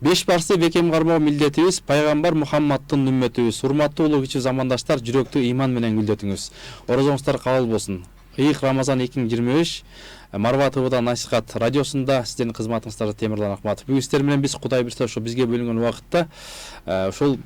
Беш барсы бекем кармоо милдетибиз, пайгамбар Мухаммадтын үммөтүбүз. Урматтуу улуу кичи замандаштар, жүрөктүү ыйман менен гүлдөтүңүз. Орозоңуздар кабыл болсун. Ыйык Рамазан 2025 Марва ТВда насихат радиосунда сиздердин кызматыңыздарда Темирлан Акматов. Бүгүн сиздер менен биз Кудай бирсе ошо бизге бөлүнгөн убакытта ошол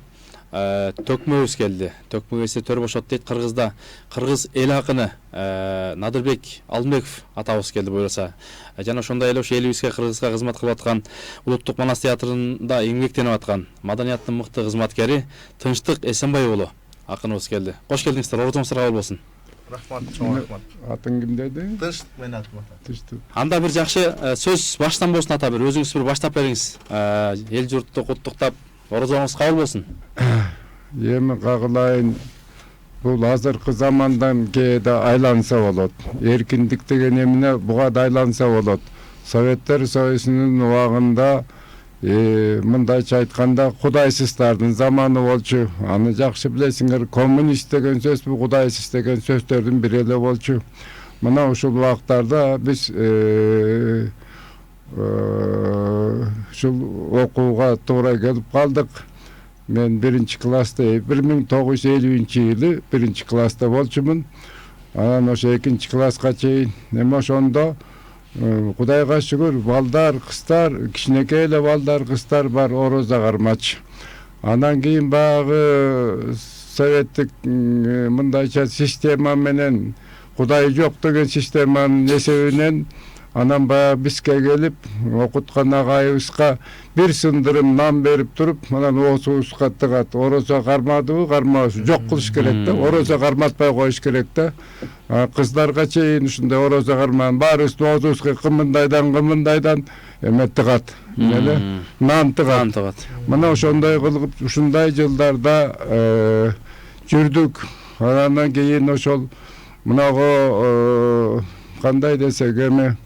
төкмөбүз келди. Төкмө келсе төр бошот дейт Кыргызда. Кыргыз эл акыны Надырбек Алмеков атабыз келди буюрса. Жана ошондой эле ошо элибизге Кыргызга кызмат кылып аткан Улуттук Манас театрында эмгектенип аткан маданияттын мыкты кызматкери Тынчтык Эсенбай уулу акыныбыз келди. Кош келдиңиздер. Орозоңуздар кабыл болсун. Рахмат, чоң рахмат. Атың ким деди? Тынчтык мен атым ата. Тынчтык. Анда бир жакшы сөз баштан болсун ата, бир өзүңүз бир баштап бериңиз. Эл журтту куттуктап, орозоңуз кабыл болсун. Эми кагылайын, бул азыркы замандан кээде айланса болот. Эркиндик деген эмне буга да айланса болот. Советтер Союзунун убагында мындайча айтканда кудайсыздардын заманы болчу. Аны жакшы билесиңер, коммунист деген сөз бул кудайсыз деген сөздөрдүн бири эле болчу. Мына ушул убактарда биз ушул окууга туура келип калдык. Мен 1-класста 1950-жылы 1-класста болчумун. Анан ошо 2-класска чейин эми ошондо Кудайга шүгүр, балдар, кыздар, кичинекей эле балдар, кыздар бар, орозо кармачы. Анан кийин багы советтик мындайча система менен Кудай жок деген системанын эсебинен анан баягы бизге келип окуткан агайыбызга бир сындырым нан берип туруп, анан оозубузга тыгат. Орозо кармадыбы, кармабы, жок кылыш керек да. Орозо карматпай коюш керек да. Кыздарга чейин ушундай орозо кармаган баарыбыз оозубузга кымындайдан эме тыгат. Эле нан тыгат. Мына ошондой кылып, ушундай жылдарда жүрдүк. Андан кийин ошол мынагы кандай десек эми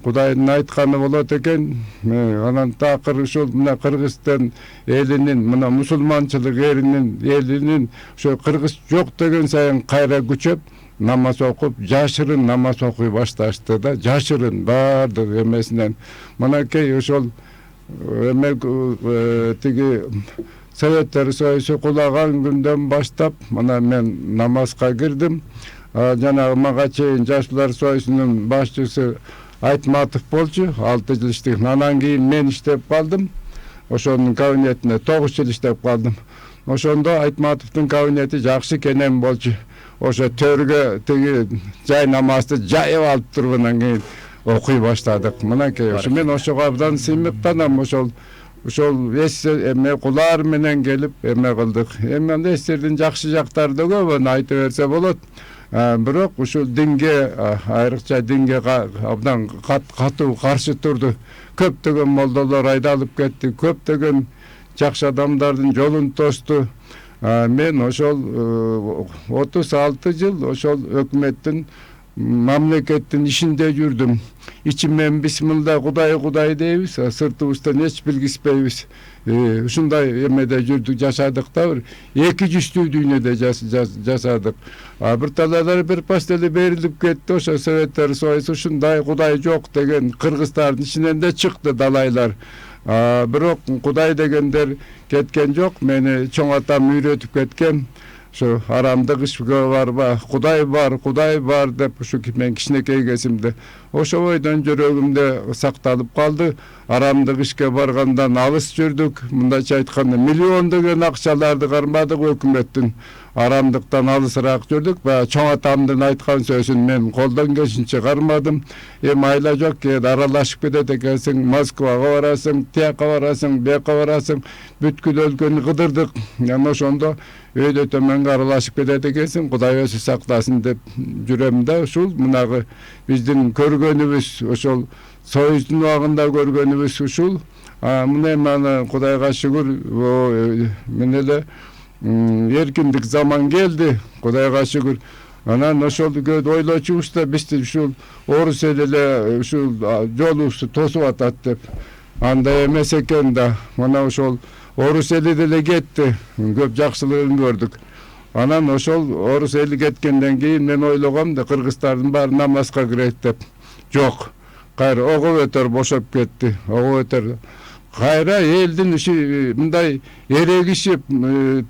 Кудайдын айтканы болот экен. Анан такыр ушул мына Кыргызстан элинин, мына мусулманчылык элинин ошо кыргыз жок деген сайын кайра күчөп, намаз окуп, жашырын намаз окуй башташты да, жашырын баардык эмесинен. Мынакей ошол эме тиги Советтер Союзу кулаган күндөн баштап, мына мен намазга кирдим. Жанагы мага чейин Жаштар Союзунун башчысы Айтматов болчу, 6 жыл иштеп. Анан кийин мен иштеп калдым. Ошонун кабинетине 9 жыл иштеп калдым. Ошондо Айтматовдун кабинети жакшы кенен болчу. Ошо төргө тиги жай намазды жайып алып туруп анан кийин окуй баштадык. Мынакей ошо мен ошого абдан сыймыктанам. Ошол эме кулар менен келип эме кылдык. Эми эстердин жакшы жактары да көп, аны айта берсе болот. Бирок ушул динге, айрыкча динге абдан катуу каршы турду. Көптөгөн молдолор айдалып кетти, көптөгөн жакшы адамдардын жолун тосту. Мен ошол 36 жыл ошол өкмөттүн мамлекеттин ишинде жүрдүм. İçimden Bismillah Kuday deybiz, sırtımızdan hiç bilgispeybiz. Ушундай эмеде жүрдүк, жашадык да, 200 дүйнөдө жашадык. Бир талаалар бир пастели берилип кетти, ошо Советтер Союзу ушундай Кудай жок деген кыргыздардын ичинен да чыкты далайлар. Бирок Кудай дегендер кеткен жок, мени чоң атам үйрөтүп кеткен. Şu aramdaki şüphe var ba, Kuday var dep şu men kişinekey kesimde. Oşo boydan jörөгүмдө сакталып kaldı. Aramdaki işke bargandan alыс жүрдүk. Мындайча айтканда миллиондогон акчаларды кармадык өкмөттүн. Арамдыктан алысыраак жүрдүк. Чоң атамдын айткан сөзүн мен колдон келишинче кармадым. Айла жок, аралашып кетет экенсиң, Москвага барасың, тияка барасың, бияка барасың, бүткүл өлкөнү кыдырдык. Ошондо өйдө төмөнгө аралашып кетет экенсиң, Кудай өзү сактасын деп жүрөм да, ушул мынагы биздин көргөнүбүз, ошол Союздун убагында көргөнүбүз ушул. Мына мана Кудайга шүгүр, мен эле эркиндик заман келди, Кудайга шүгүр. Анан ошол ойлочубуз да биз ушул орус эл эле ушул жолубузду тосуп атат деп. Андай эмес экен да. Мына ошол орус эли деле кетти, көп жакшылыгын көрдүк. Анан ошол орус эли кеткенден кийин мен ойлогом да кыргыздардын баары намазга кирет деп. Жок. Кайра ого өтөр бошоп кетти. Ого өтөр кайра элдин уши мындай эрегишип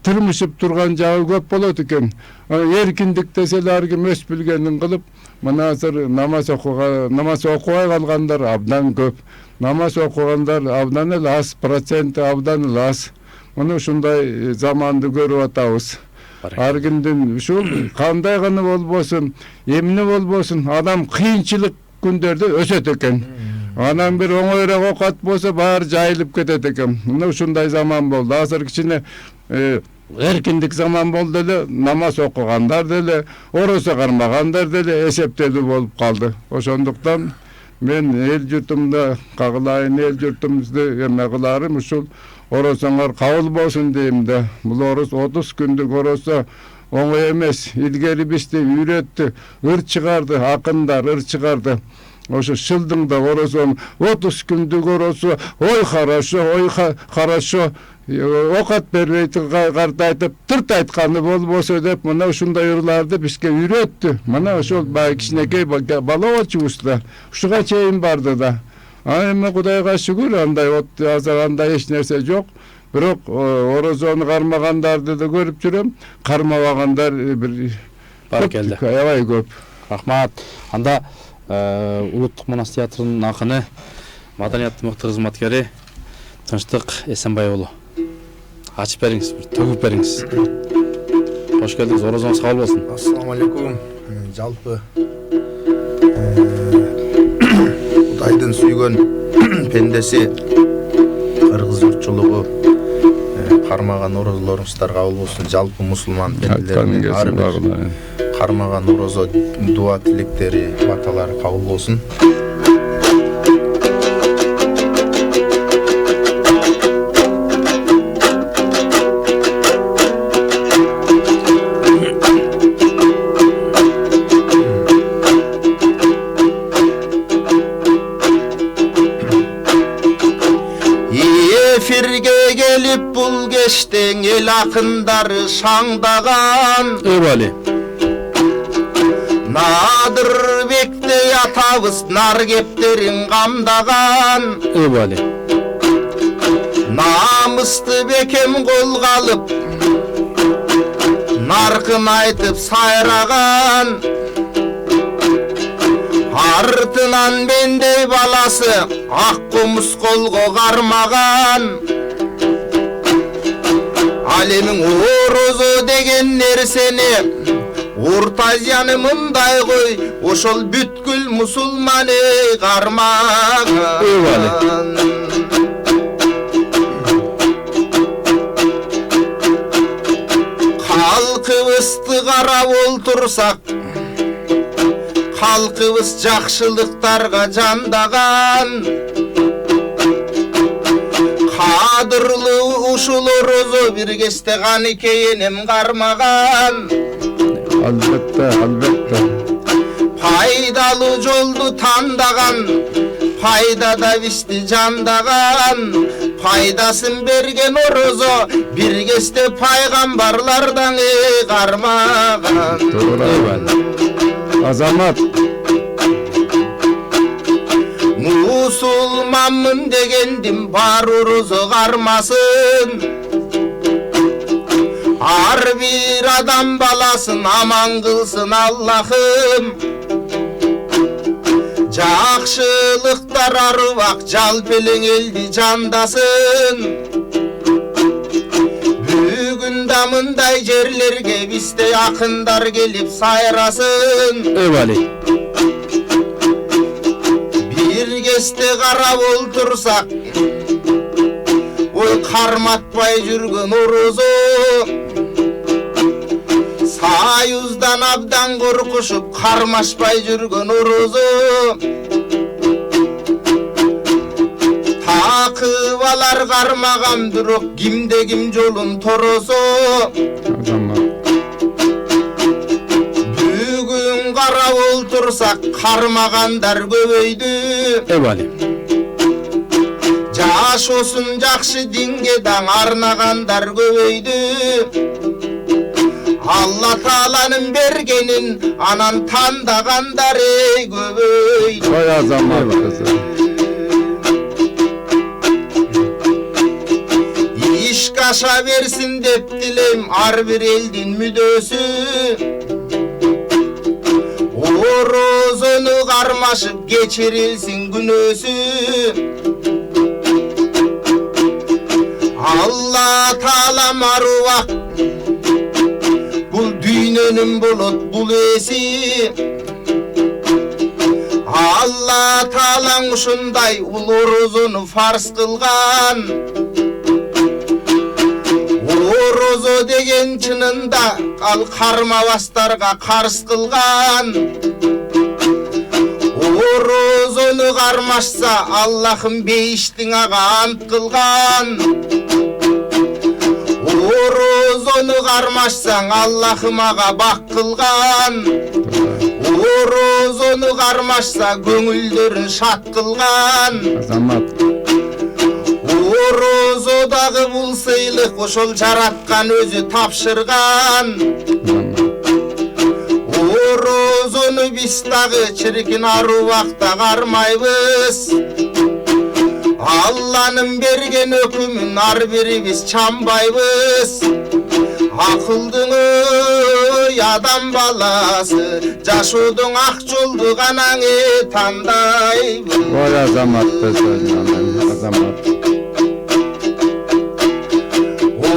тырмышып турган жагы көп болот экен. Эркиндик десе ар ким өз билгенин кылып, мына азыр намаз окубай калгандар абдан көп. Намаз окугандар абдан эле аз, проценти абдан эле аз. Мына ушундай заманды көрүп атабыз. Ар кимдин ушул кандай гана болбосун, эмне болбосун, адам кыйынчылык күндөрдө өсөт экен. Анан бир оңойрок окат болсо баары жайылып кетет экен. Мына ушундай заман болду. Азыр кичине эркиндик заман болду эле, намаз окугандар деле, оросо кармагандар деле эсептелүү болуп калды. Ошондуктан мен эл журтумда кагылайын, эл журтумузду эме кыларым ушул оросоңор кабыл болсун дейм да. Бул орос 30 күндүк оросо оңой эмес. Илгери бизди үйрөттү, ыр чыгарды, акындар ыр чыгарды. Ошо шылдыңда оросо 30 күндүк оросо, ой хорошо, окат бербей карта айтып, тырт айтканы болбосо деп, мына ушундай ырларды бизге үйрөттү. Мына ошол баягы кичинекей бала болчубузда ушуга чейин барды да. Эми Кудайга шүгүр, андай азыр андай эч нерсе жок. Бирок орозону кармагандарды да көрүп жүрөм. Кармабагандар бир бар келди. Аябай көп. Рахмат. Анда Улуттук Манас театрынын акыны, маданияттын мыкты кызматкери Тынчтык Эсенбай уулу. Ачып бериңиз, төгүп бериңиз. Кош келдиңиз, орозоңуз кабыл болсун. Ассаламу алейкум. Жалпы Кудайдын сүйгөн пендеси, кыргыз журтчулугу кармаган орозолоруңуздар кабыл болсун. Жалпы мусулман пенделеринин ар бир кармаган орозо дуа тилектери, баталары кабыл болсун. Эфирге келип бул кештең эл акындары шаңдаган. Эбали. Надырбектей атабыз нар кептерин камдаган. Эбали. Намысты бекем колго алып, наркын айтып сайраган. Артынан мендей баласы ак кумус колго кармаган. Ал эми орозо деген нерсени Орта Азияны мындай кой, ошол бүткүл мусулманы кармаган. Калкыбызды карап олтурсак, калкыбыз жакшылыктарга жандаган. Кадырлуу ушул орозо бир кезде каныкейинем кармаган. Albatta. Пайдалуу жолду тандаган, пайдада бизди жандаган. Пайдасын берген орозо бир кезде пайгамбарлардан кармаган. Азамат. Мусулманмын дегендим бар орозо кармасын. Ар бир адам баласын аман кылсын Аллахым. Жакшылыктар арбак жалпы элең элди жандасын. Бүгүн да мындай жерлерге бизде акындар келип сайрасын. Эбали. Бир кезде карап олтурсак, ой карматпай жүргөн орозо. Союздан абдан коркушуп кармашпай жүргөн орозо. Такыбалар кармаган бирок кимде ким жолун торозо. Бүгүн карап олтурсак кармагандар көбөйдү. Эбали. Жашоосун жакшы динге даң арнагандар көбөйдү. Алла Тааланын бергенин анан тандагандар көбөйдү. Ой Азамат. ишке аша берсин деп dileyim ar bir eldin müdösü. Orozonu karmaşıp geçirilsin günösü. Allah Taala maruvak bul düğününün bulut bul esi. Allah Taala uşunday ul orozonu farz kılgan. Orozo degen çınında al karmavastarga karşı kılgan. Orozonu karmaşsa Allah'ım beyiştin ağa ant kılgan. Orozonu karmaşsan Allah'ım ağa bak kılgan. Orozonu karmaşsa gönüllerin şat kılgan. Azamat. Orozodağı bulsaylık oşol jaratkan özü tapşırgan. Orozonu biz dağı çirkin aruvakta karmaybız. Allah'ın bergen ökümün ar biri biz çambaybız. Akıldını adam balası Caşudun ak joldu kananı tandaybız. Oy azamat da söylüyorum. Azamat.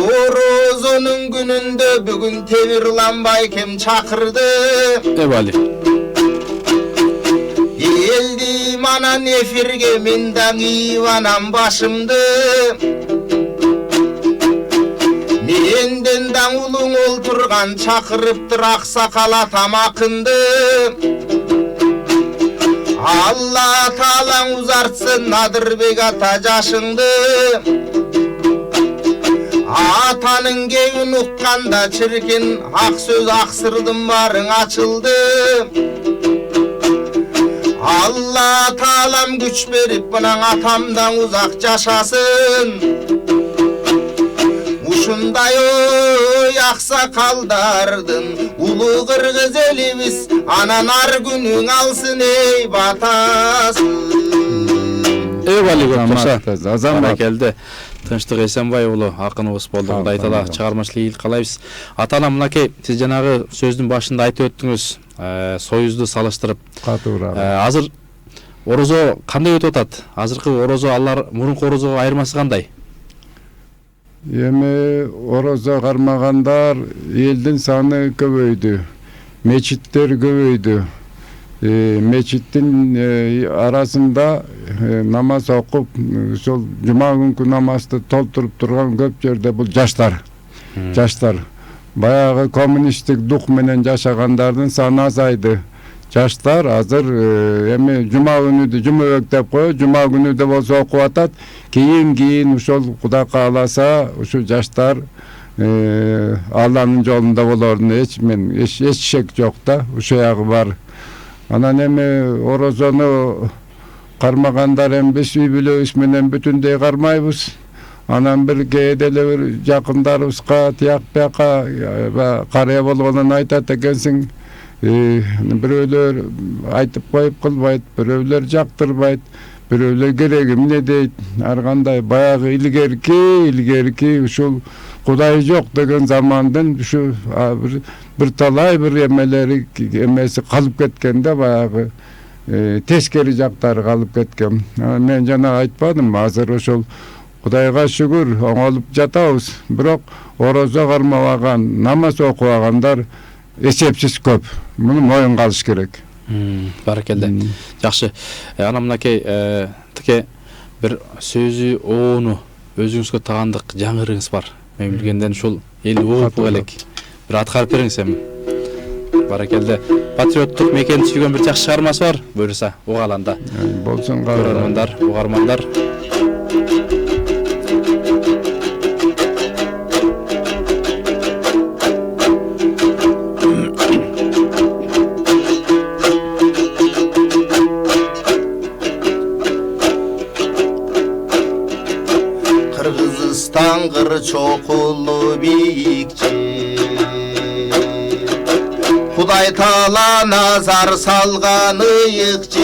Orozonun gününde bugün Temirlanbay kim çakırdı. Ebali. Geldim ana nefirge mindan ivanam başımdı. Menden davulun olturgan çakırıptır aksakal atam akındı. Allah Taala uzartsın Nadırbek ata yaşındı. Atanın gevin ukkanda çirkin ak söz aksırdım barın açıldı. Allah Taalam güç berip bınan atamdan uzak yaşasın. Uşunday oy aksakaldardın ulu kırgız elimiz ananar günün alsın ey batasın. Ebali көп жакшы. Azamat. Баракелде. Тынчтык Эсенбай уулу акыныбыз болду. Кудай айтала чыгармачылык ийгилик каалайбыз. Ата-ана мынакей сиз жанагы сөздүн башында айтып өттүңүз. Союзду салыштырып. Катуураак. Азыр орозо кандай өтүп атат? Азыркы орозо алар мурунку орозого айырмасы кандай? Эми орозо кармагандар элдин саны көбөйдү. Мечиттер көбөйдү. Мечиттин арасында намаз окуп, ошол жума күнкү намазды толтуруп турган көп жерде бул жаштар. Жаштар. Баягы коммунисттик дух менен жашагандардын саны азайды. Жаштар азыр эми жума күнү жумабек деп коет, жума күнү да болсо окуп атат. Кийин ошол Кудай кааласа, ушул жаштар Алланын жолунда болорун эч шек жок да, ошол ягы бар. Анан эми орозону кармагандар эми биз үй бүлөбүз менен бүтүндөй кармайбыз. Анан бир кээделе бир жакындарыбызга тияк бияка карыя болгонун айтат экенсиң. Бирөөлөр айтып коюп кылбайт, бирөөлөр жактырбайт, бирөөлөр кереги эмне дейт. Ар кандай баягы илгерки ушул Кудай жок деген замандын ушу бир талай бир эмеси калып кеткенде баягы тескери жактары калып кеткен. Мен жана айтпадым, азыр ошол Кудайга шүгүр оңолуп жатабыз. Бирок орозо кармабаган, намаз окубагандар эсепсиз көп. Муну моюнга алыш керек. Баракелде. Жакшы. Ана мынакей тике бир сөзү оону өзүңүзгө тагандык жаңырыңыз бар. Мен билгенден ушул эл ооп элек. Бир аткарып бериңиз эми. Баракелде. Патриоттук мекенди сүйгөн бир жакшы чыгармасы бар. Буюрса, угаланда. Болсун Көрөрмандар, угармандар. Kırgızistan kır çokulu biyikçi. Kuday Taala nazar salganı yıkçı.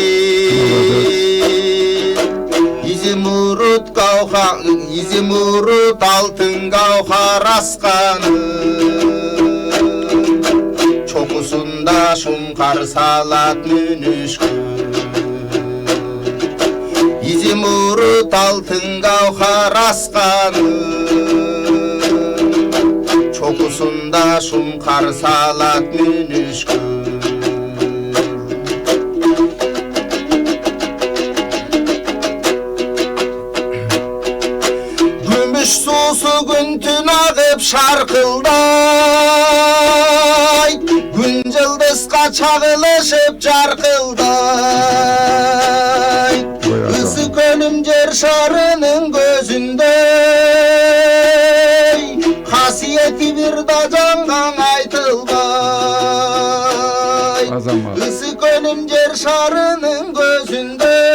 Bizim urut kavga изимурут алтын гауһар асканы чокусунда шумкар салат мүнүшкү изимурут алтын гауһар асканы чокусунда шумкар салат мүнүшкү күмүш суусу күн түн агып шаркылдай күн жылдызга чагылышып жаркылдай ысы көлүм жер шарынын көзүндөй касиети бир да жаңган айтылбай ысы көлүм жер шарынын көзүндөй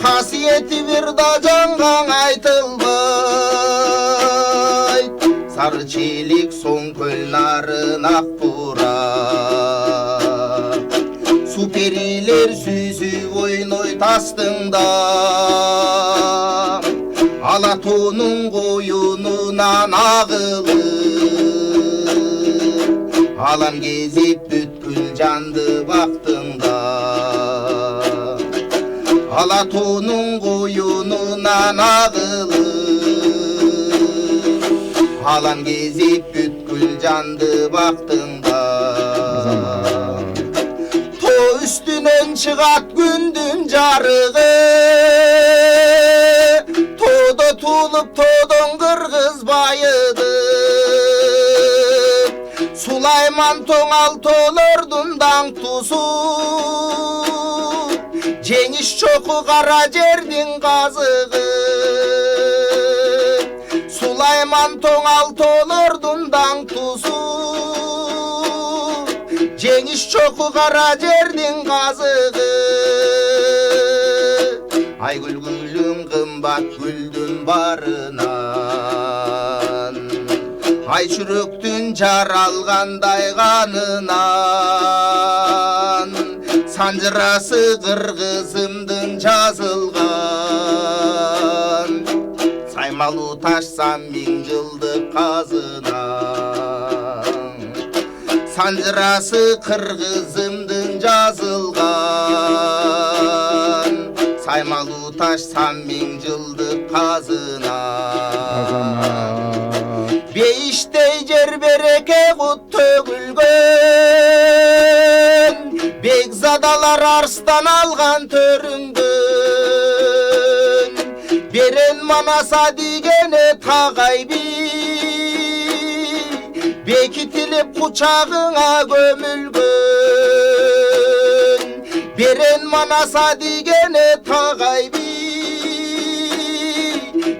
касиети бир да жаңган айтылбай сары челик соң көл нарын ак бура су перилер сүзүп ойной тастыңда ала тоонун коюнунан агылып алам кезип бүткүл жанды бактыңда ала тоонун коюнунан агылып алам кезип бүткүл жанды бактыңда тоо үстүнөн чыгат күндүн жарыгы тоодо туулуп тоодон кыргыз байыды Сулайман тоңал тоолордун даңтусу жеңиш чоку кара жердин казыгы Сулайман тоңал тоолордун даңтусу жеңиш чоку кара жердин казыгы Айгүл гүлүн кымбат гүлдүн барынан Ай чүрөктүн жаралгандай канынан Санжырасы кыргызымдын жазылган Саймалуу ташсам 1000 жылдык казынан Санжырасы кыргызымдын жазылган Саймалуу ташсам 1000 жылдык казынан Бейиштей жер береке кут төгүлгөн Бекзадалар арстан алган төрүңдөн Берен манаса дегене тагай би Бекитилип кучагыңа көмүлгөн Берен манаса дегене тагай би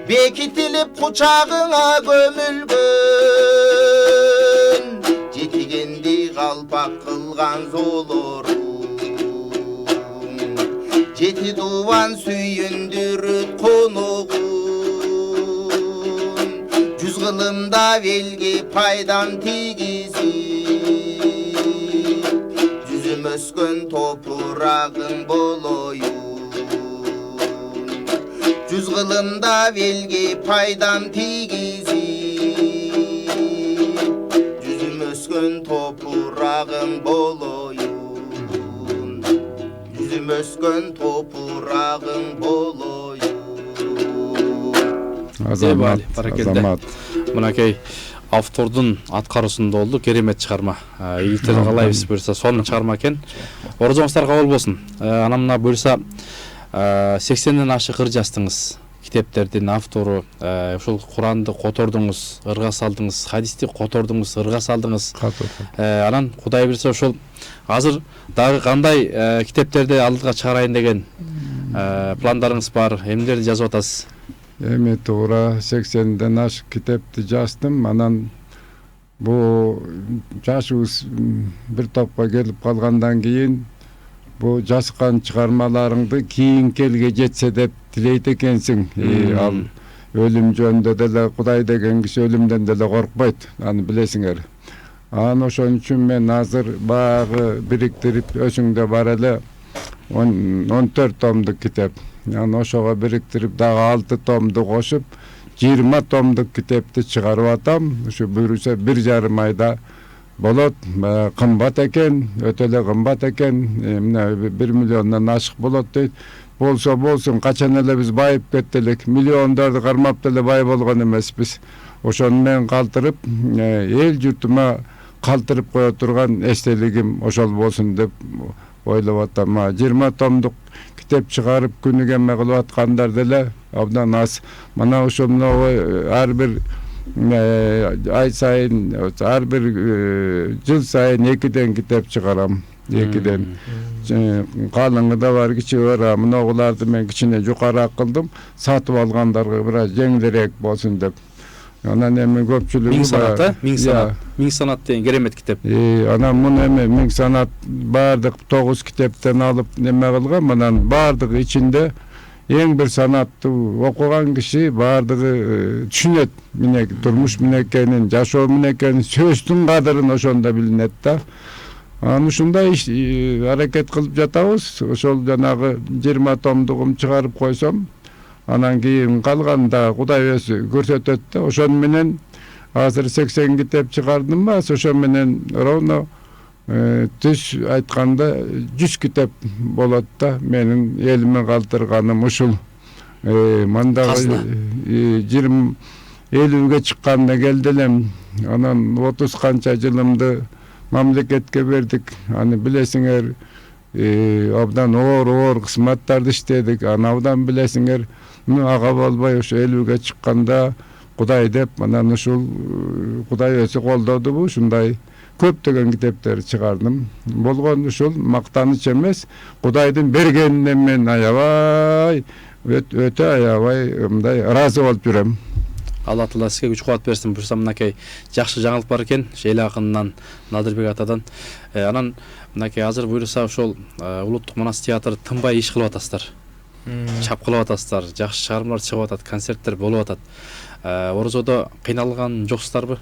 Бекитилип кучагыңа көмүлгөн Жетигенди калпак кылган зоолоруң Жети дубан сүйүндүрүт коногун Жүз кылымда белги пайдам тигизип Жүзүм өскөн топурагың болоюн Жүз кылымда белги пайдам тигизип Жүзүм өскөн топурагың болоюн Жүзүм өскөн топурагың болоюн Азамат, мынакей автордун аткаруусунда болду, керемет чыгарма. Ийгилтери калайбыз буюрса, сонун чыгарма экен. Орозоңуздар кабыл болсун. Анан мына буюрса 80ден ашык ыр жаздыңыз. Китептердин автору, ушул Куранды котордуңуз, ырга салдыңыз, хадисти котордуңуз, ырга салдыңыз. Анан Кудай билсе ошол азыр дагы кандай китептерди алдыга чыгарайын деген пландарыңыз бар, эмнелерди жазып атасыз? Эми туура 80ден ашык китепти жаздым. Анан бу жашыбыз бир топко келип калгандан кийин бу жазган чыгармаларыңды кийинки элге жетсе деп тилейт экенсиң. Ал өлүм жөнүндө деле Кудай деген киши өлүмдөн деле коркпойт, аны билесиңер. Анан ошон үчүн мен азыр багы бириктирип өсүңдө бар эле 14 томдук китеп Анан ошого бириктирип дагы 6 томду кошуп 20 томдук китепти чыгарып атам. Ушу буюрса 1,5 айда болот. Кымбат экен, өтө эле кымбат экен. Мына 1 миллиондон ашык болот дейт. Болсо болсун, качан эле биз байып кеттелик. Миллиондорду кармап деле бай болгон эмеспиз. Ошону менен калтырып, эл журтума калтырып кое турган эстелигим ошол болсун деп ойлоп атам. 20 томдук китеп чыгарып күнүгө эме кылып аткандар деле абдан аз. Мына ошо ар бир ай сайын, ар бир жыл сайын 2ден китеп чыгарам. 2ден. Калыңы да бар, кичиги бар. Мынагуларды мен кичине жукараак кылдым. Сатып алгандарга бир аз жеңилирээк болсун деп. Анан эми көпчүлүгү 1000 санат, 1000 санат. 1000 санат деген керемет китеп. Анан муну эми 1000 санат баардык 9 китептен алып неме кылган. Анан баардыгы ичинде эң бир санатты окуган киши баардыгы түшүнөт. Турмуш менекенин, жашоо менекенин, сөздүн кадырын ошондо билинет да. Анан ушундай аракет кылып жатабыз. Ошол жанагы 20 томдугум чыгарып койсом, анан кийин калганда Кудай өзү көрсөтөт да. Ошон менен азыр 80 китеп чыгардым ба, ошо менен ровно түз айтканда 100 китеп болот да. Менин элиме калтырганым ушул. Мандагы 20-50ге чыкканда келди элем. Анан 30 канча жылымды мамлекетке бердик. Аны билесиңер, абдан оор кызматтарды иштедик. Аны абдан билесиңер, ага болбой ошо 50ге чыкканда Кудай деп, анан ушул Кудай өзү колдоду. Ушундай көптөгөн китептер чыгардым. Болгон ушул мактаныч эмес, Кудайдын бергенине мен аябай, өтө аябай мындай ыраазы болуп жүрөм. Алла Таала сизге күч кубат берсин. Бурса мынакей жакшы жаңылык бар экен, эл акынынан, Надырбек атадан. Анан мынакей азыр буюрса ошол улуттук манас театры тынбай иш кылып атасыздар. Чапкылап атасыздар, жакшы чыгармалар чыгып атат, концерттер болуп атат. Орозодо кыйналган жоксуздарбы?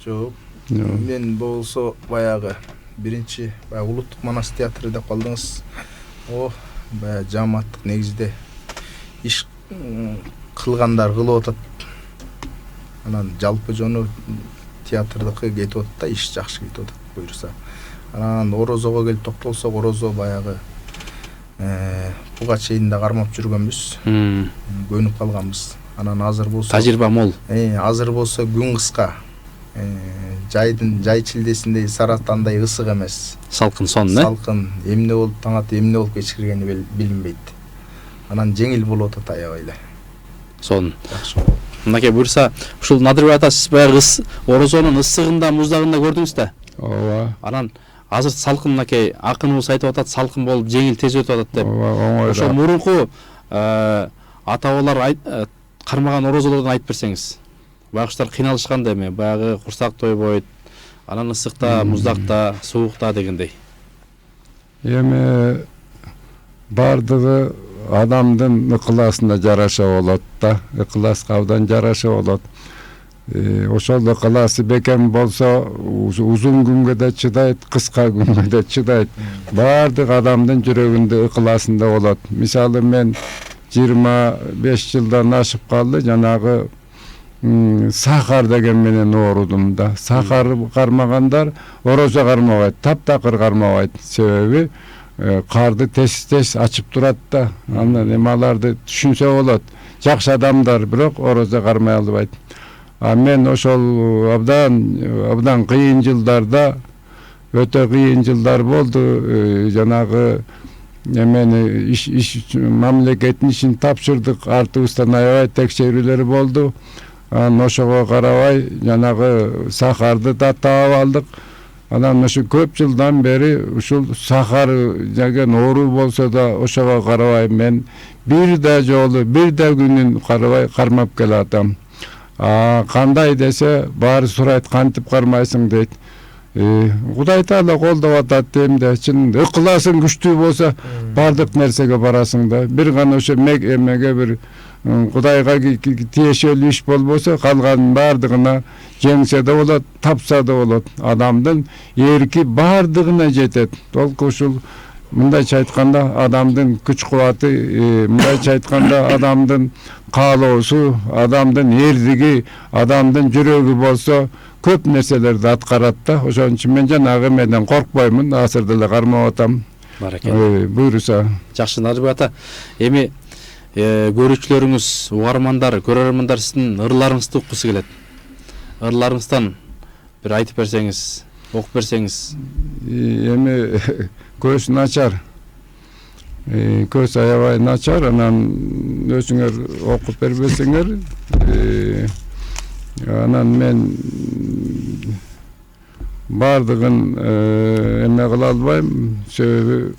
Жок. Мен болсо баягы биринчи улуттук манас театры деп калдыңыз. Баягы жамааттык негизде иш кылгандар кылып атат. Анан жалпы жону театрдыкы кетип атат да, иш жакшы кетип атат буюрса. Анан Орозого келип токтолсок, Орозо баягы буга чейин да кармап жүргөнбүз. Көнүп калганбыз. Анан азыр болсо тажрыйба мол. Азыр болсо күн кыска. Жай чилдесиндей Саратандай ысык эмес. Салкын сон, не? Салкын, эмне болуп таң атып, эмне болуп кечиргени билинбейт. Анан жеңил болуп атат аябай эле. Сон. Мынакей буюрса, ушул Надырбек ата, сиз баягы Орозонун ысыгында, муздагында көрдүңүз да? Ооба. Анан азыр салкын, мынакей акыныбыз айтып атат, салкын болуп жеңил тез өтүп атат деп. Ооба, Ошо мурунку ата-бабалар кармаган Орозолордон айтып берсеңиз. Байкуштар кыйналышканда эми, баягы курсак тойбойт, анан ысыкта, муздакта, суукта дегендей. Эми бардыгы адамдын ыкыласына жараша болот да. Ыкыласка абдан жараша болот. Ошол ыкыласы бекем болсо, узун күнгө да чыдайт, кыска күнгө да чыдайт. Бардык адамдын жүрөгүндө ыкыласында болот. Мисалы мен 25 жылдан ашып калды, жанагы сахар деген менен оорудум да. Сахар кармагандар Орозо кармабайт, таптакыр кармабайт. Себеби карды тез ачып турат да. Андан эми аларды түшүнсө болот. Жакшы адамдар, бирок Орозо кармай албайт. Мен ошол абдан кыйын жылдарда, өтө кыйын жылдар болду. Жанагы эмени мамлекеттин ишин тапшырдык, артыбыздан аябай текшерүүлөр болду. Ошого карабай жанагы сахарды да таап алдык. Анан ошо көп жылдан бери ушул сахар деген оору болсо да ошого карабай мен бир да жолу, бир да күнүн карабай кармап келатам. Кандай десе баары сурайт, кантип кармайсың дейт. Кудай Таала колдоп атат дейм да. Чын ыкыласың күчтүү болсо бардык нерсеге барасың да. Бир гана ошо эмеге бир Кудайга тиешелүү иш болбосо, калганын бардыгына жеңсе да болот, тапса да болот. Адамдын эрки бардыгына жетет. Толку ушул мындайча айтканда адамдын күч кубаты, мындайча айтканда адамдын каалоосу, адамдын эрдиги, адамдын жүрөгү болсо көп нерселерди аткарат да. Ошон үчүн мен жанагы менен коркпоймун, азыр деле кармап атам. Баракелде. Буйруса. Жакшы, Надырбек ата. Эми көрүүчүлөрүңүз, угармандар, көрөрмандар сиздин ырларыңызды уккусу келет. Ырларыңыздан бир айтып берсеңиз, окуп берсеңиз. Эми көз начар. Көз аябай начар, анан өзүңөр окуп бербесеңер, анан мен бардыгын эме кыла албайм, себеби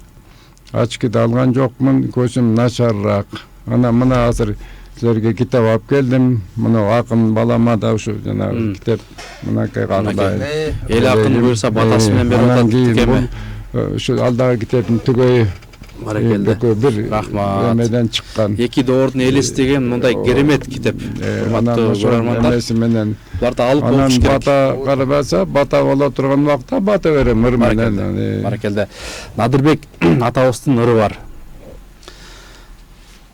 ачкыды алган жокмун, көзүм начарраак. Анан мына азыр силерге китап алып келдим. Мына акын балама да ушу жанагы китап мынакей кагылайын. Эл акын буюрса батасы менен берип атат тикеме. Ушу алдагы китептин түгөйү Баракелде. бир Рахмат. эмеден чыккан. Эки доордун элес деген мындай керемет китеп. Урматтуу көрөрмандар, Эмеси менен буларды алып анан окуш керек. бата карабаса, бата боло турган убакта бата берем ыр менен. Баракелде. Надырбек атабыздын ыры бар.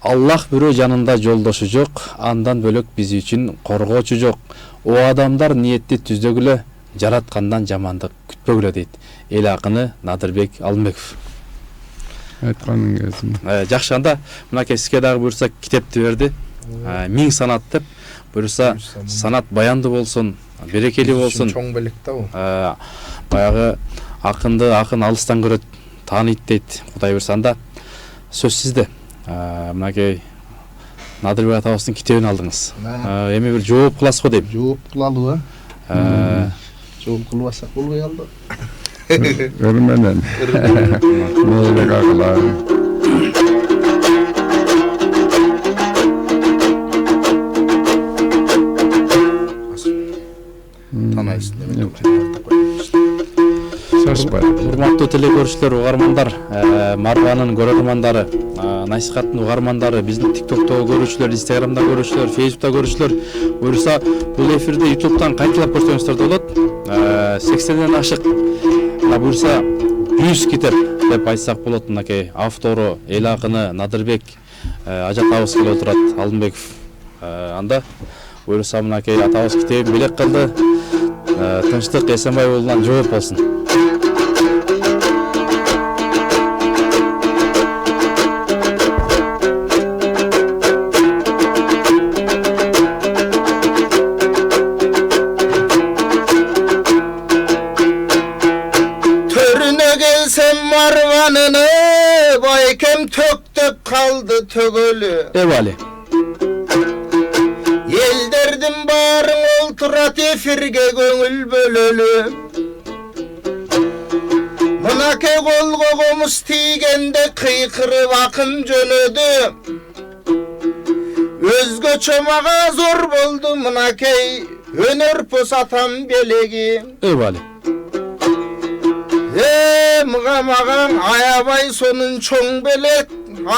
Аллах бирөө жанында жолдошу жок, андан бөлөк биз үчүн коргоочу жок. О адамдар ниетти түздөгүлө, жараткандан жамандык күтпөгүлө дейт. Эл акыны Надырбек Алмеков. Айтканың келсин. Жакшы, анда мынакей сизге дагы буюрса китепти берди. 1000 санат деп. Буюрса санат баяндуу болсун, берекелүү болсун. Чоң белек да бул. Баягы акынды акын алыстан көрөт, тааныйт дейт. Кудай буюрса, анда сөз сизде. Мынакей Надырбек атабыздын китебин алдыңыз. Эми бир жооп кыласыз го дейм. Жооп кылалуу, жооп кылбасак болбой калды. Ыр менен. Мейле кагылайын. Танайсың. Сашпай. Урматтуу телекөрүүчүлөр, угармандар, Марванын көрөрмандары, насихаттын угармандары, биздин TikTok'тогу көрүүчүлөр, Instagram'да көрүүчүлөр, Facebook'та көрүүчүлөр, буюрса бул эфирди YouTube'дан кайталап көрсөңүздөр да болот. 80ден ашык, буюрса 100 китеп деп айтсак болот. Мынакей автору, эл акыны Надырбек ажатабыз келип отурат, Алмеков. Анда буюрса мынакей атабыз китебин белек кылды. Тынчтык Эсенбай уулунан жооп болсун. Törüne gelsem marvanını, baykem töktüp kaldı tögölü. Ebali. El derdim barın olturat efirge gönül bölölü. Mınake kol kokumuz tiygende kıykırıp akın jönödü. Özgö çomağa zor boldu mınakey, önör posatan belegi. Ebali. Mığamağam ayabay sonun çoң belek,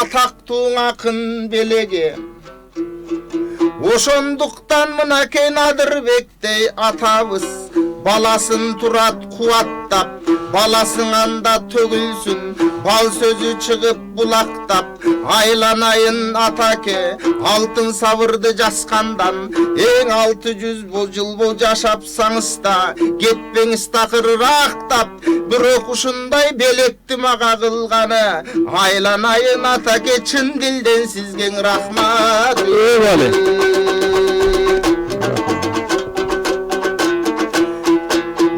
ataqtuğun akın belegi. Oşonduktan mınakey Nadırbektey atabız, balasın turat kuvattap, balasın anda tögülsün, bal sözü çıkıp bulaktap. Aylanayın atake, altın savırdı jaskandan, en 600 yıl bu jaşapsaňız da, ketpeňiz takırraktap. Bирок ушундай белекти мага кылганы, Aylanayın atake çın dilden sizgen rahmat. Ebali.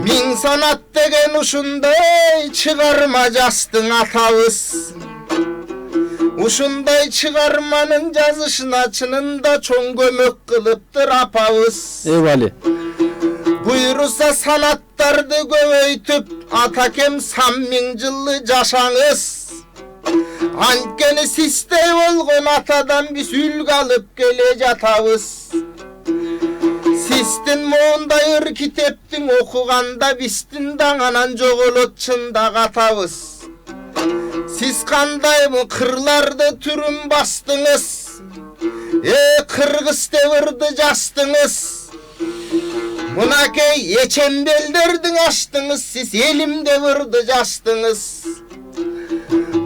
Min sanat degen uşunday çıgarma jastın atabız. Uşunday çıgarmanın жазышына çınında çoň kömök kılıptır apabız. Ebali. Buyursa sanattardı göbeytüp atakem 1000 yıllı jaşaňız. Antkeni sistey bolgon atadan biz ülgü alıp gele jatabız. Sistin moğundayır kiteptin okuganda bistin daňanan jogolot çında katabız. Siz kanday mı kırlarda türüm bastınız, Kırgız devirdi jastınız. Mınakey yeçen belderdiň açtınız, siz elim devirdi jastınız.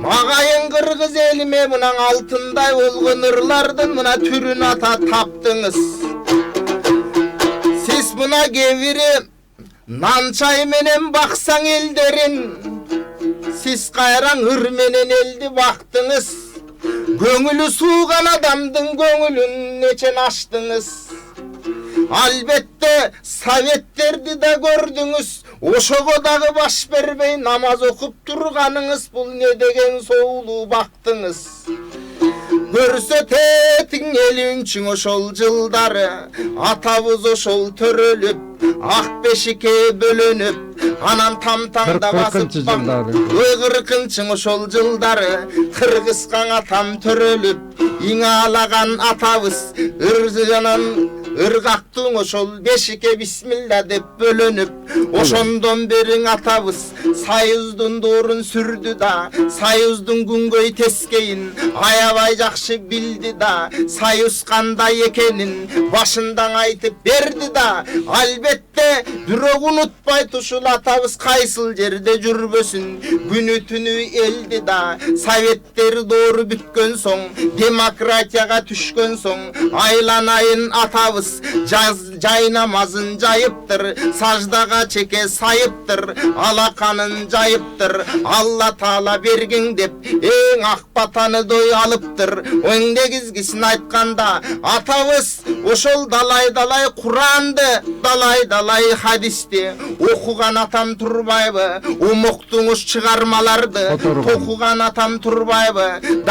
Magayın kırgız elime mınan altınday olgun ırlardın mına türün ata taptınız. Siz buna geviri nan çay menen baksan elderin. Siz kayran hır menen eldi baktınız. Göngülü suğan adamdın göngülün neçen açtınız. Albette Sovetlerdi de gördünüz. Oşogodağı baş berbey namaz okup durganınız. Bul ne degen soğulu baktınız. Görsetetin elünçün oşol жылдары. Atabız oşol törölüp ak beşike bölünüp anan tam tanda basıp Kırkınçın oşol жылдары. Kırgızkan atam törölüp iňalagan atabız ırjanan ırgaktın oşol beşike bismillah dep bölünüp oşondon berin atabız sayızdın doğrun sürdü da sayızdın güngöy teskeyin ayabay jakşı bildi da sayız kanday ekenin başından aytıp berdi da albette bürok unutpay tuşul atabız kaysıl jerde jurbösün günü tünü eldi da Sovetleri doğru bütkön soň demokratiyaga düşkön soň aylanayın atabız Caynamazın cayıptır, sajdaga çeke sayıptır, alakanın cayıptır, Allah Taala bergin dep, eň akbatanı doy alıptır. Öňde gizgisin aytkanda, atabız oşol dalay Kur'andy, dalay hadisti, okugan atam Turbayby, umuktuňuz çıgarmalardy, tokugan atam Turbayby,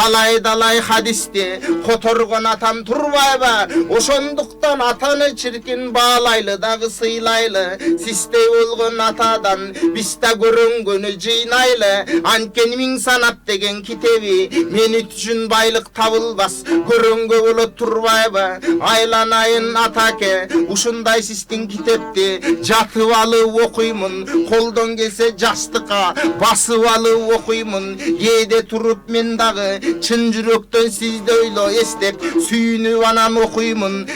dalay hadisti, kotorgon atam Turbayby, oşonduktan atanı çirkin bağlaylı dağı sıylaylı Sistey olgun atadan biste görüngünü cıynaylı Anken min sanat degen kitebi meni tüçün baylık tabılbas Görüngü ulu Turbayby aylanayın atake Uşunday sistin kitepti jatıvalı okuymun Koldan gelse jastıka basıvalı okuymun Yede turup men dağı çın jürökten sizde öyle estep Süyünü anan okuymun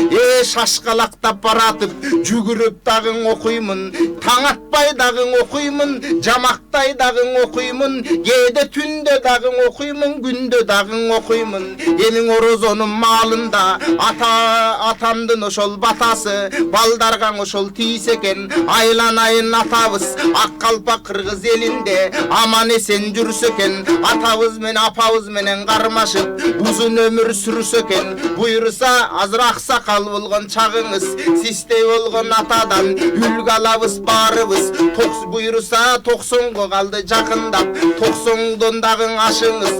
şaşkalaktap baratıp jügürüp dagın okuymun taң atpay dagın okuymun jamaktay dagın okuymun gede tünde dagın okuymun günde dagın okuymun emin orozonun malında atamdın oşol batası baldargan oşol tiyseken aylanayın atabız akkalpa kırgız elinde aman esen jürsöken atabız men apabız menen karmaşıp uzun ömür sürüsöken buyursa azrak sakal bolgon çağınız sistey bolgon atadan ülgü alabız barыбыз buyursa 90'ga kaldı jakındap 90'dan dagın aşыңız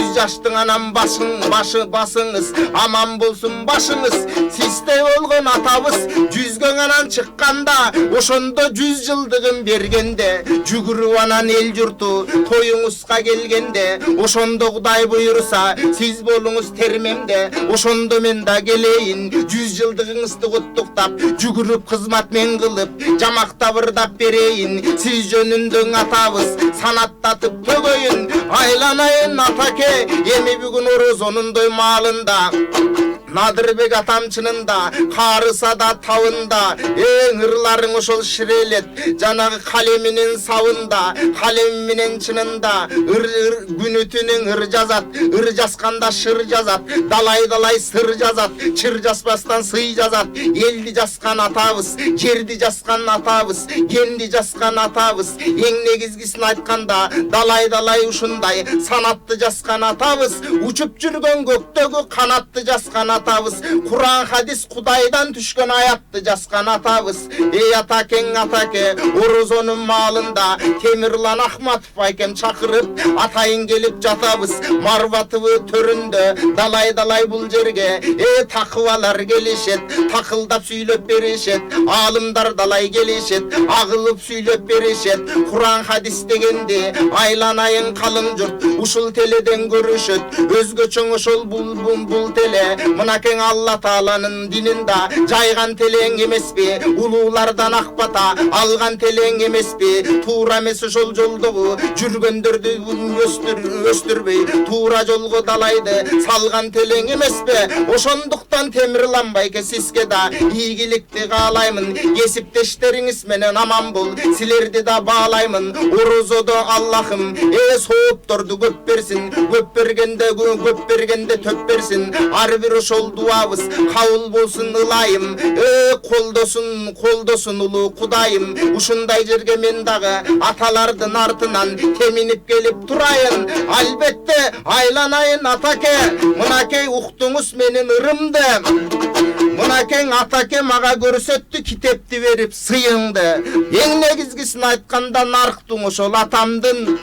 100 yaştın anam basыңız aman bolsun başыңız sistey bolgon atabız 100'gön anan çıkkanda oşondo 100 yıldığın bergende jügürüp anan el jurtu toyuңuzga kelgende oşondo Kuday buyursa siz bolуңуз termemde oşondo men da geleyin 100 yıldığыңызды kutuktap jügürüp kızmat men kılıp jamakta bırdap bereyin siz jönündön atabız sanattatıp tөгөйün aylanayın atake emi bugün orozonundoy malında Nadırbek atam çınında, karısa da tavında, ırlarың oşol şirelet, janagı kaleminin savında, kaleminin çınında, günütünün ır jazat, ır jaskanda şır jazat, dalay sır jazat, çır jaspastan sый jazat, eldi jaskan atabız, жерди jaskan atabız, kendi jaskan atabız, eң negizgisin aytkanda, dalay uşunday, sanatты jaskan atabız, uçup жүрgön göktөгü kanatты jaskan atabız. Kur'an hadis Kudaydan düşkön ayatты jaskan atabız. Ey atakeň atake, orozonun malında Temirlan Ahmatov aykem çakırıp atayın gelip jatabız. Marvatıvı töründe dalay bul jerge takıvalar gelişet, takıldap süylöp berişet, alımdar dalay gelişet, ağılıp süylöp berişet. Kur'an hadis degendi aylanayın kalın jurt, uşul teleden görüşöt, özgöçöň oşol bul tele. Mınakeň Allah Taala'nın dininde jaygan teleň emespi, ululardan akbata algan teleň emespi, tuura emes oşol joldogu jürgöndөрdü östürбей, tuura jolgo dalaydı salgan teleň emespi. Oşonduktan Temirlan bayke sizge da iyigilikti kalaymın, kesipteşleriňiz menen жан аман бол, силерди да баалаймын орозодо Аллахым. Соопторду көп берсин, көп бергенде төп берсин. Ар бир ошол дуабыз кабыл болсун ылайым. Колдосун улуу Кудайым. Ушундай жерге мен дагы аталардын артынан теминип келип турайын. Албетте айланайын атаке, мынакей уктуңуз менин ырымды. Мынакей атаке мага көрсөттү китепти берип сыйыңды. Эң негизгисин айтканда нарктың ошол атамдын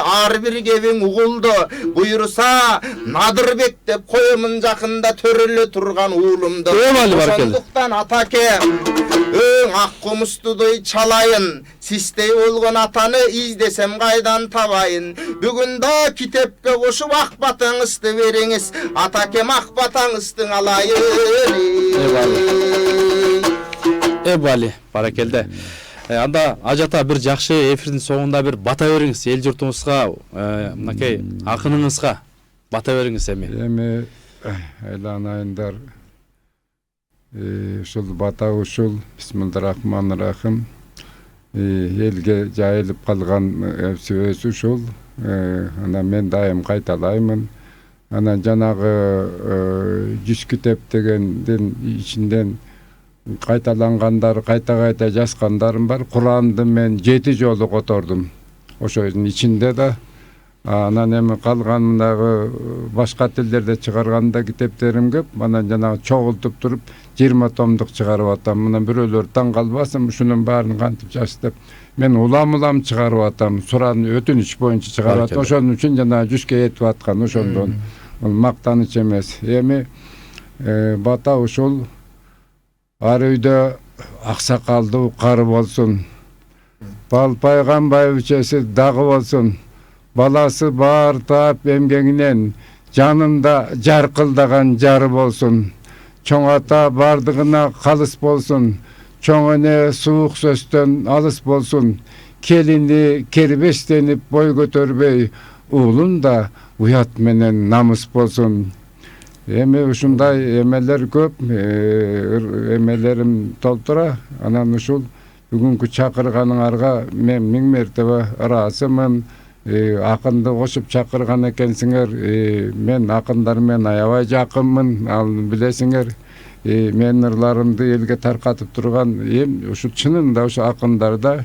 ар бир кебиң угулду. Буйруса Надырбек деп коемун жакында төрөлө турган уулумду. Ошондуктан атаке ак комустудой чалайын. Систей болгон атаны издесем кайдан табайын. Бүгүн да китепке кошуп ак батаңызды бериңиз. Атакем ак батаңыздын алайын. Эбали, баракелде. Анда ажата бир жакшы эфирдин соңунда бир бата бериңиз эл журтуңузга, мынакей акыныңызга бата бериңиз эми. Эми айланайындар ушул бата ушул бисмиллахиррахманиррахим. Элге жайылып калган сөз ушул. Ана мен дайым кайталаймын. Ана жанагы 100 китеп дегендин ичинден кайталангандар, кайта жазгандарым бар. Куранды мен 7 жолу котордум. Ошонун ичинде да анан эми калгандагы башка тилдерде чыгарганда китептерим көп. Анан жанагы чогултуп туруп 20 томдук чыгарып атам. Мына бирөөлөр таң калбасын, ушунун баарын кантип жазып. Мен улам чыгарып атам. Суранын өтүнүч боюнча чыгарып атам. Ошонун үчүн жана 100ке жетип аткан. Ошондон бул мактаныч эмес. Эми бата ушул ар үйдө аксакалдуу кары болсун. Бал пайгамбарчасы дагы болсун. Баласы бар таап эмгегинен жанында жаркылдаган жары болсун. Чоң ата бардыгына калыс болсун. Чоң эне суук сөздөн алыс болсун. Келини кербестенип бой көтөрбөй, уулун да уят менен намыс болсун. Эми ушундай эмелер көп, эмелерим толтура. Анан ушул бүгүнкү чакырганыңарга мен 1000 мертебе ыраазымын. Акынды кошуп чакырган экенсиңер. Мен акындар менен аябай жакынмын, ал билесиңер. Мен ырларымды элге таркатып турган ушу чынында ушу акындарда.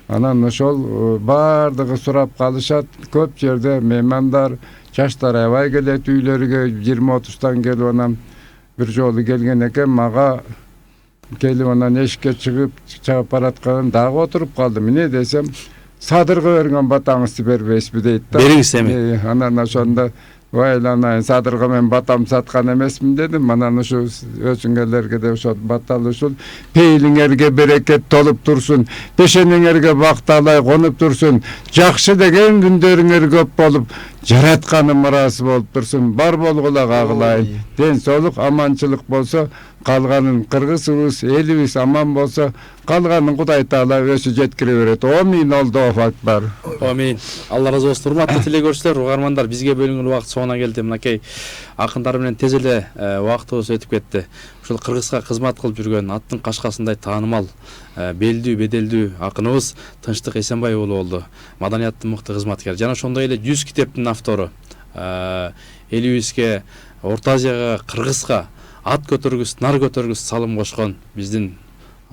Анан ошол бардыгы сурап калышат. Көп жерде меймандар, жаштар аябай келет үйлөргө 20-30тан келип анан бир жолу келген экен, мага келип анан эшикке чыгып бараткан дагы отуруп калды. Эмне десем, садырга берген батаңызды бербейсизби дейт да. Бериңиз эми. Анан ошондо Вайланайын садырга мен батам саткан эмесмин дедим. Анан ушу өзүңөргө да ошо баталы ушул пейлиңерге берекет толуп турсун, пешениңерге бакталай конуп турсун, жакшы деген күндөрүңөр көп болуп, жаратканым ыраазы болуп турсун. Бар болгула кагылайын. Ден соолук, аманчылык болсо, калганын кыргызыбыз, элибиз аман болсо, калганын Кудай Таала өзү жеткире берет. Амин, Аллаху акбар. Амин. Алла разы болсун. Урматтуу телекөрүүчүлөр, угармандар, бизге бөлүнгөн убакыт соңуна келди. Мынакей акындар менен тез эле убактыбыз өтүп кетти. Ушул Кыргызга кызмат кылып жүргөн аттын кашкасындай таанымал, белдүү, беделдүү акыныбыз Тынчтык Эсенбай уулу болду. Маданияттын мыкты кызматкер. Жана ошондой эле 100 китептин автору. Элибизге, Орто Азияга, Кыргызга ат көтөргүс, нар көтөргүс салым кошкон биздин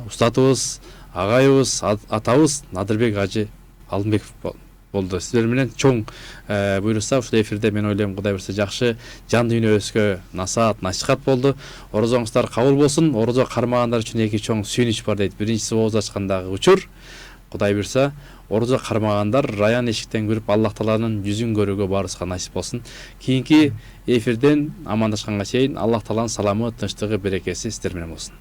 устатыбыз, агайыбыз, атабыз Надырбек Ажы Алымбеков болду. Сиздер менен чоң буйруса ушул эфирде мен ойлойм Кудай берсе жакшы жан дүйнөбүзгө насаат, насихат болду. Орозоңуздар кабыл болсун. Орозо кармагандар үчүн эки чоң сүйүнүч бар дейт. Биринчиси ооз ачкандагы учур. Кудай берсе орозо кармагандар раян эшиктен кирип Аллах Тааланын жүзүн көрүүгө барыбызга насип болсун. Кийинки эфирден амандашканга чейин Аллах Тааланын саламы, тынчтыгы, берекеси сиздер менен болсун.